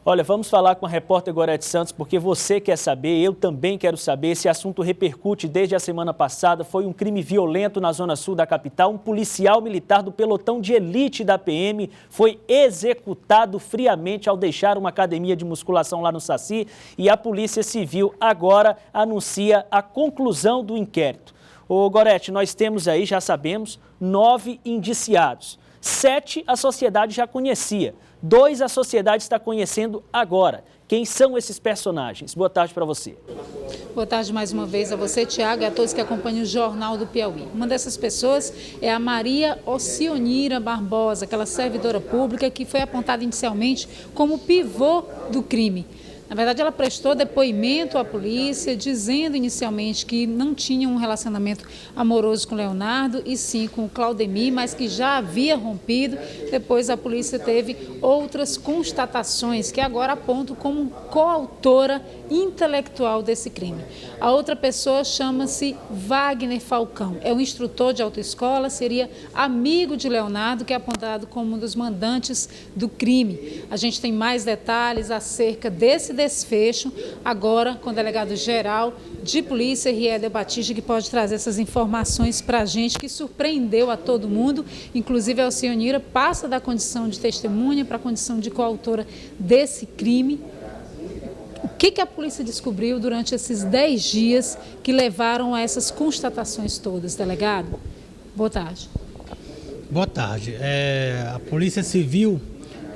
Olha, vamos falar com a repórter Gorete Santos, porque você quer saber, eu também quero saber. Esse assunto repercute desde a semana passada. Foi um crime violento na zona sul da capital. Um policial militar do pelotão de elite da PM foi executado friamente ao deixar uma academia de musculação lá no Saci. E a Polícia Civil agora anuncia a conclusão do inquérito. Ô Gorete, nós temos aí, já sabemos, 9 indiciados. 7 a sociedade já conhecia. 2 a sociedade está conhecendo agora. Quem são esses personagens? Boa tarde para você. Boa tarde mais uma vez a você, Tiago, e a todos que acompanham o Jornal do Piauí. Uma dessas pessoas é a Maria Alcionira Barbosa, aquela servidora pública que foi apontada inicialmente como pivô do crime. Na verdade, ela prestou depoimento à polícia, dizendo inicialmente que não tinha um relacionamento amoroso com Leonardo, e sim com o Claudemir, mas que já havia rompido. Depois a polícia teve outras constatações que agora apontam como coautora intelectual desse crime. A outra pessoa chama-se Wagner Falcão, é um instrutor de autoescola, seria amigo de Leonardo, que é apontado como um dos mandantes do crime. A gente tem mais detalhes acerca desse desfecho agora com o delegado-geral de polícia, Rieder Batista, que pode trazer essas informações para a gente, que surpreendeu a todo mundo. Inclusive a Alcionira passa da condição de testemunha para a condição de coautora desse crime. O que a polícia descobriu durante esses 10 dias que levaram a essas constatações todas, delegado? Boa tarde. Boa tarde. A Polícia Civil,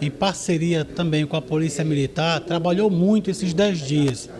em parceria também com a Polícia Militar, trabalhou muito esses 10 dias.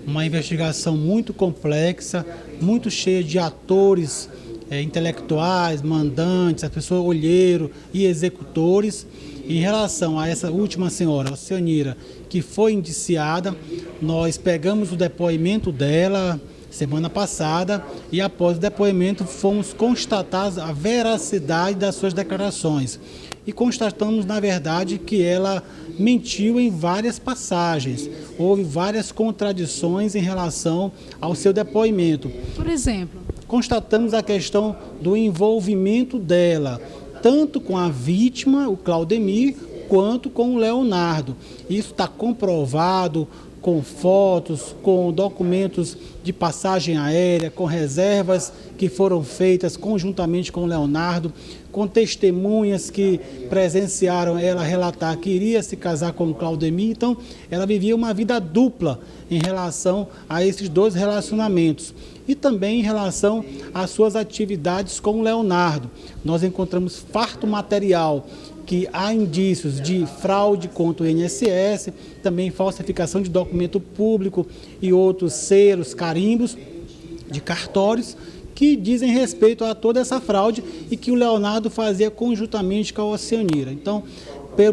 Uma investigação muito complexa, muito cheia de atores intelectuais, mandantes, a pessoa olheiro e executores. Em relação a essa última senhora, Alcionira, que foi indiciada, nós pegamos o depoimento dela semana passada e após o depoimento fomos constatar a veracidade das suas declarações. E constatamos, na verdade, que ela mentiu em várias passagens. Houve várias contradições em relação ao seu depoimento. Por exemplo? Constatamos a questão do envolvimento dela, tanto com a vítima, o Claudemir, quanto com o Leonardo. Isso está comprovado com fotos, com documentos de passagem aérea, com reservas que foram feitas conjuntamente com o Leonardo, com testemunhas que presenciaram ela relatar que iria se casar com o Claudemir. Então, ela vivia uma vida dupla em relação a esses 2 relacionamentos. E também em relação às suas atividades com o Leonardo. Nós encontramos farto material que há indícios de fraude contra o INSS, também falsificação de documento público e outros selos, carimbos de cartórios que dizem respeito a toda essa fraude e que o Leonardo fazia conjuntamente com a Alcionira. Então,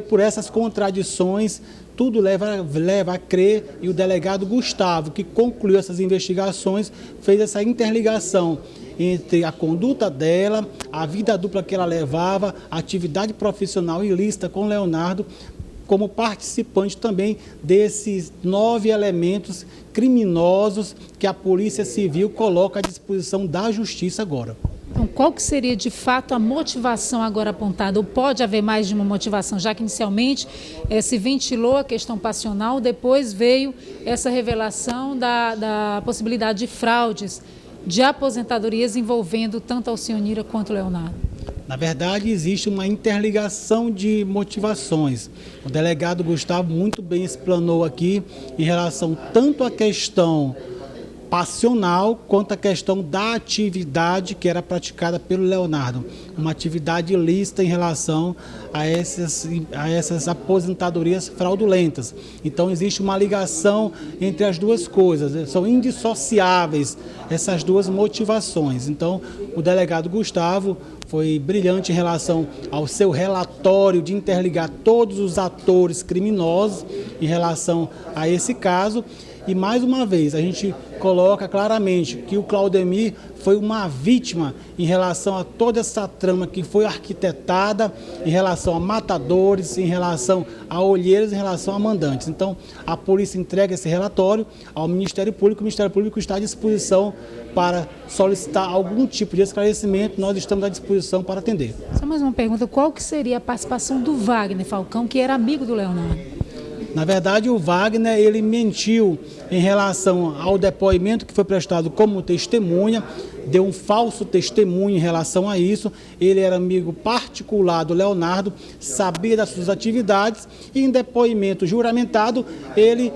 por essas contradições, tudo leva a crer, e o delegado Gustavo, que concluiu essas investigações, fez essa interligação entre a conduta dela, a vida dupla que ela levava, a atividade profissional ilícita com Leonardo, como participante também desses 9 elementos criminosos que a Polícia Civil coloca à disposição da Justiça agora. Então, qual que seria de fato a motivação agora apontada? Ou pode haver mais de uma motivação, já que inicialmente se ventilou a questão passional, depois veio essa revelação da possibilidade de fraudes, de aposentadorias envolvendo tanto a Alcionira quanto o Leonardo? Na verdade, existe uma interligação de motivações. O delegado Gustavo muito bem explanou aqui em relação tanto à questão passional quanto à questão da atividade que era praticada pelo Leonardo. Uma atividade ilícita em relação a essas aposentadorias fraudulentas. Então existe uma ligação entre as duas coisas, são indissociáveis essas duas motivações. Então o delegado Gustavo foi brilhante em relação ao seu relatório de interligar todos os atores criminosos em relação a esse caso. E mais uma vez, a gente coloca claramente que o Claudemir foi uma vítima em relação a toda essa trama que foi arquitetada, em relação a matadores, em relação a olheiros, em relação a mandantes. Então, a polícia entrega esse relatório ao Ministério Público, o Ministério Público está à disposição para solicitar algum tipo de esclarecimento, nós estamos à disposição para atender. Só mais uma pergunta, qual que seria a participação do Wagner Falcão, que era amigo do Leonardo? Na verdade, o Wagner, ele mentiu em relação ao depoimento que foi prestado como testemunha, deu um falso testemunho em relação a isso. Ele era amigo particular do Leonardo, sabia das suas atividades e em depoimento juramentado, ele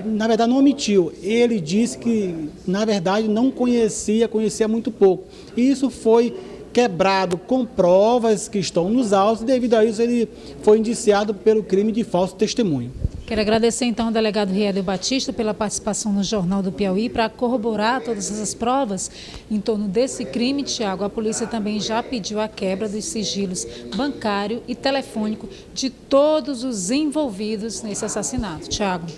na verdade não omitiu, ele disse que na verdade não conhecia muito pouco. Isso foi quebrado com provas que estão nos autos, e devido a isso ele foi indiciado pelo crime de falso testemunho. Quero agradecer então ao delegado Riélio Batista pela participação no Jornal do Piauí para corroborar todas essas provas em torno desse crime, Tiago. A polícia também já pediu a quebra dos sigilos bancário e telefônico de todos os envolvidos nesse assassinato. Tiago.